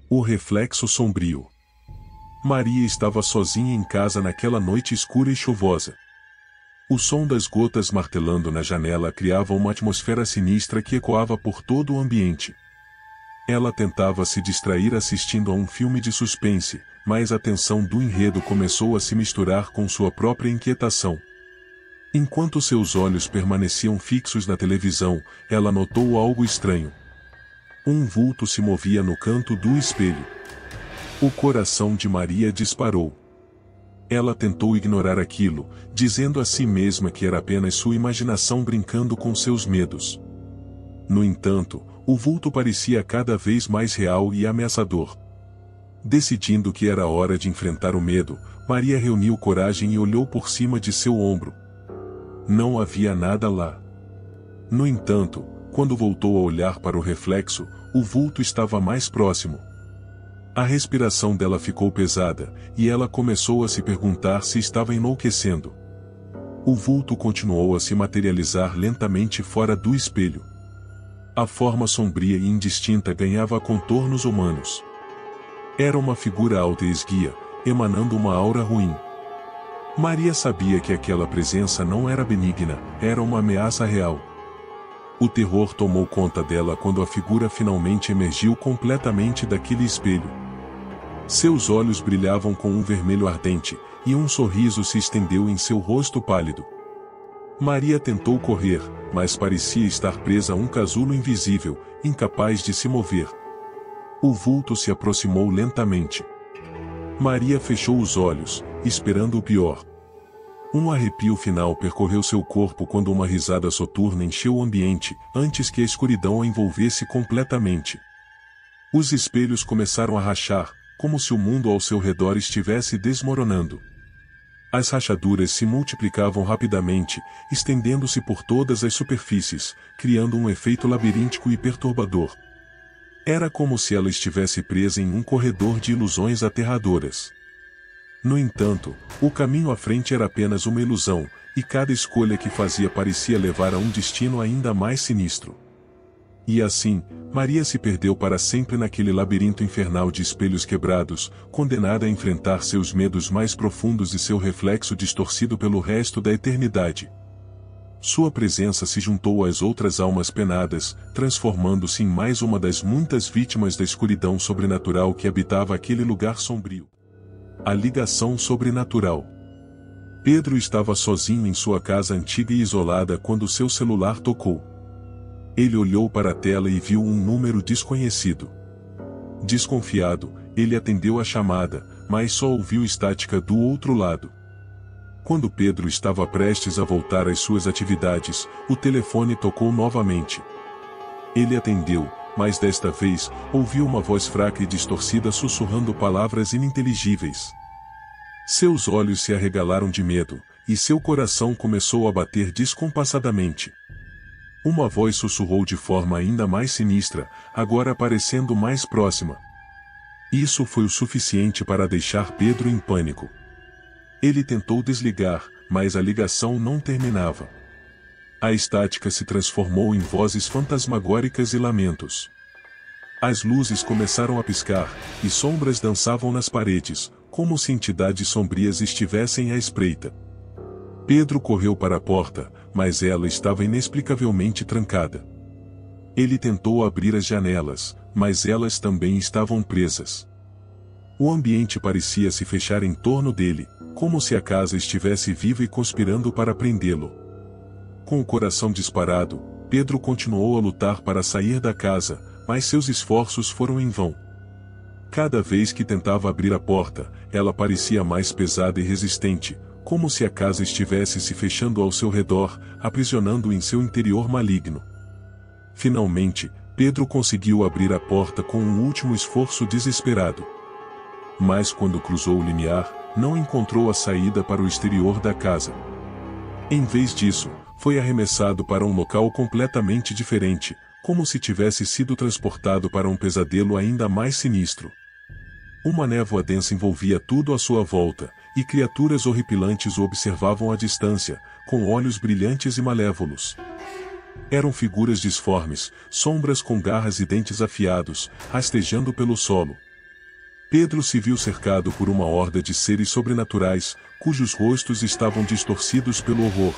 O reflexo sombrio. Maria estava sozinha em casa naquela noite escura e chuvosa. O som das gotas martelando na janela criava uma atmosfera sinistra que ecoava por todo o ambiente. Ela tentava se distrair assistindo a um filme de suspense, mas a tensão do enredo começou a se misturar com sua própria inquietação. Enquanto seus olhos permaneciam fixos na televisão, ela notou algo estranho. Um vulto se movia no canto do espelho. O coração de Maria disparou. Ela tentou ignorar aquilo, dizendo a si mesma que era apenas sua imaginação brincando com seus medos. No entanto, o vulto parecia cada vez mais real e ameaçador. Decidindo que era hora de enfrentar o medo, Maria reuniu coragem e olhou por cima de seu ombro. Não havia nada lá. No entanto, quando voltou a olhar para o reflexo, o vulto estava mais próximo. A respiração dela ficou pesada, e ela começou a se perguntar se estava enlouquecendo. O vulto continuou a se materializar lentamente fora do espelho. A forma sombria e indistinta ganhava contornos humanos. Era uma figura alta e esguia, emanando uma aura ruim. Maria sabia que aquela presença não era benigna, era uma ameaça real. O terror tomou conta dela quando a figura finalmente emergiu completamente daquele espelho. Seus olhos brilhavam com um vermelho ardente, e um sorriso se estendeu em seu rosto pálido. Maria tentou correr, mas parecia estar presa a um casulo invisível, incapaz de se mover. O vulto se aproximou lentamente. Maria fechou os olhos, esperando o pior. Um arrepio final percorreu seu corpo quando uma risada soturna encheu o ambiente, antes que a escuridão a envolvesse completamente. Os espelhos começaram a rachar, como se o mundo ao seu redor estivesse desmoronando. As rachaduras se multiplicavam rapidamente, estendendo-se por todas as superfícies, criando um efeito labiríntico e perturbador. Era como se ela estivesse presa em um corredor de ilusões aterradoras. No entanto, o caminho à frente era apenas uma ilusão, e cada escolha que fazia parecia levar a um destino ainda mais sinistro. E assim, Maria se perdeu para sempre naquele labirinto infernal de espelhos quebrados, condenada a enfrentar seus medos mais profundos e seu reflexo distorcido pelo resto da eternidade. Sua presença se juntou às outras almas penadas, transformando-se em mais uma das muitas vítimas da escuridão sobrenatural que habitava aquele lugar sombrio. A ligação sobrenatural. Pedro estava sozinho em sua casa antiga e isolada quando seu celular tocou. Ele olhou para a tela e viu um número desconhecido. Desconfiado, ele atendeu a chamada, mas só ouviu estática do outro lado. Quando Pedro estava prestes a voltar às suas atividades, o telefone tocou novamente. Ele atendeu, mas desta vez, ouviu uma voz fraca e distorcida sussurrando palavras ininteligíveis. Seus olhos se arregalaram de medo, e seu coração começou a bater descompassadamente. Uma voz sussurrou de forma ainda mais sinistra, agora parecendo mais próxima. Isso foi o suficiente para deixar Pedro em pânico. Ele tentou desligar, mas a ligação não terminava. A estática se transformou em vozes fantasmagóricas e lamentos. As luzes começaram a piscar, e sombras dançavam nas paredes, como se entidades sombrias estivessem à espreita. Pedro correu para a porta, mas ela estava inexplicavelmente trancada. Ele tentou abrir as janelas, mas elas também estavam presas. O ambiente parecia se fechar em torno dele, como se a casa estivesse viva e conspirando para prendê-lo. Com o coração disparado, Pedro continuou a lutar para sair da casa, mas seus esforços foram em vão. Cada vez que tentava abrir a porta, ela parecia mais pesada e resistente, como se a casa estivesse se fechando ao seu redor, aprisionando-o em seu interior maligno. Finalmente, Pedro conseguiu abrir a porta com um último esforço desesperado. Mas quando cruzou o limiar, não encontrou a saída para o exterior da casa. Em vez disso, foi arremessado para um local completamente diferente, como se tivesse sido transportado para um pesadelo ainda mais sinistro. Uma névoa densa envolvia tudo à sua volta, e criaturas horripilantes o observavam à distância, com olhos brilhantes e malévolos. Eram figuras disformes, sombras com garras e dentes afiados, rastejando pelo solo. Pedro se viu cercado por uma horda de seres sobrenaturais, cujos rostos estavam distorcidos pelo horror.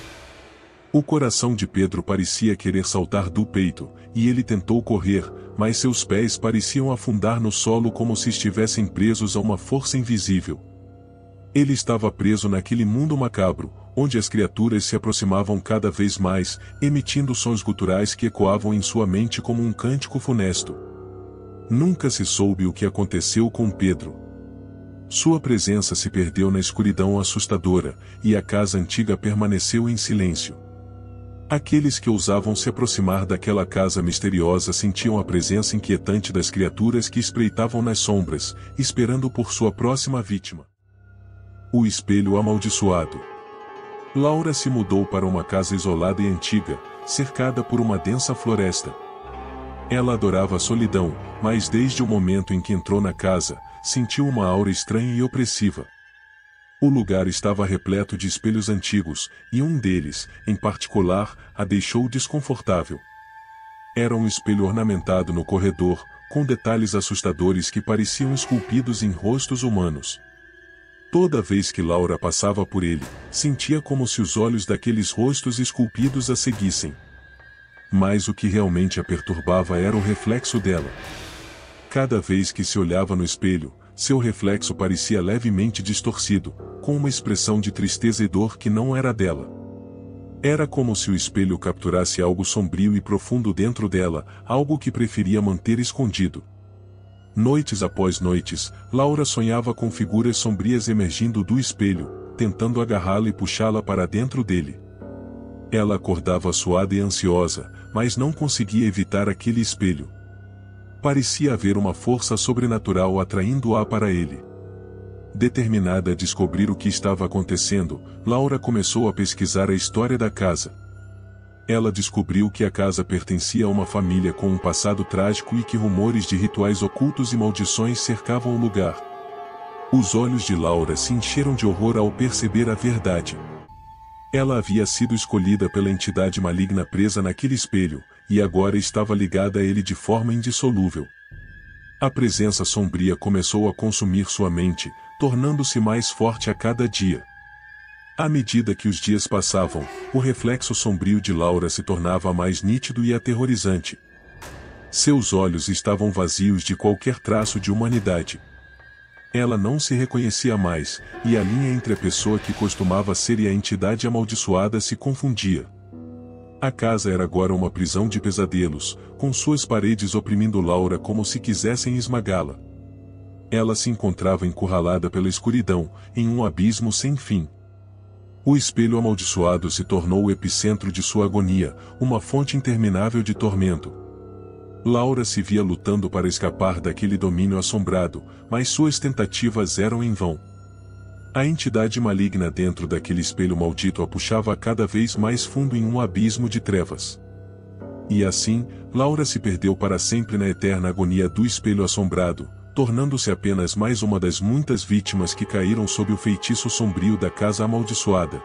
O coração de Pedro parecia querer saltar do peito, e ele tentou correr, mas seus pés pareciam afundar no solo como se estivessem presos a uma força invisível. Ele estava preso naquele mundo macabro, onde as criaturas se aproximavam cada vez mais, emitindo sons guturais que ecoavam em sua mente como um cântico funesto. Nunca se soube o que aconteceu com Pedro. Sua presença se perdeu na escuridão assustadora, e a casa antiga permaneceu em silêncio. Aqueles que ousavam se aproximar daquela casa misteriosa sentiam a presença inquietante das criaturas que espreitavam nas sombras, esperando por sua próxima vítima. O espelho amaldiçoado. Laura se mudou para uma casa isolada e antiga, cercada por uma densa floresta. Ela adorava a solidão, mas desde o momento em que entrou na casa, sentiu uma aura estranha e opressiva. O lugar estava repleto de espelhos antigos, e um deles, em particular, a deixou desconfortável. Era um espelho ornamentado no corredor, com detalhes assustadores que pareciam esculpidos em rostos humanos. Toda vez que Laura passava por ele, sentia como se os olhos daqueles rostos esculpidos a seguissem. Mas o que realmente a perturbava era o reflexo dela. Cada vez que se olhava no espelho, seu reflexo parecia levemente distorcido, com uma expressão de tristeza e dor que não era dela. Era como se o espelho capturasse algo sombrio e profundo dentro dela, algo que preferia manter escondido. Noites após noites, Laura sonhava com figuras sombrias emergindo do espelho, tentando agarrá-la e puxá-la para dentro dele. Ela acordava suada e ansiosa, mas não conseguia evitar aquele espelho. Parecia haver uma força sobrenatural atraindo-a para ele. Determinada a descobrir o que estava acontecendo, Laura começou a pesquisar a história da casa. Ela descobriu que a casa pertencia a uma família com um passado trágico e que rumores de rituais ocultos e maldições cercavam o lugar. Os olhos de Laura se encheram de horror ao perceber a verdade. Ela havia sido escolhida pela entidade maligna presa naquele espelho, e agora estava ligada a ele de forma indissolúvel. A presença sombria começou a consumir sua mente, tornando-se mais forte a cada dia. À medida que os dias passavam, o reflexo sombrio de Laura se tornava mais nítido e aterrorizante. Seus olhos estavam vazios de qualquer traço de humanidade. Ela não se reconhecia mais, e a linha entre a pessoa que costumava ser e a entidade amaldiçoada se confundia. A casa era agora uma prisão de pesadelos, com suas paredes oprimindo Laura como se quisessem esmagá-la. Ela se encontrava encurralada pela escuridão, em um abismo sem fim. O espelho amaldiçoado se tornou o epicentro de sua agonia, uma fonte interminável de tormento. Laura se via lutando para escapar daquele domínio assombrado, mas suas tentativas eram em vão. A entidade maligna dentro daquele espelho maldito a puxava cada vez mais fundo em um abismo de trevas. E assim, Laura se perdeu para sempre na eterna agonia do espelho assombrado, tornando-se apenas mais uma das muitas vítimas que caíram sob o feitiço sombrio da casa amaldiçoada.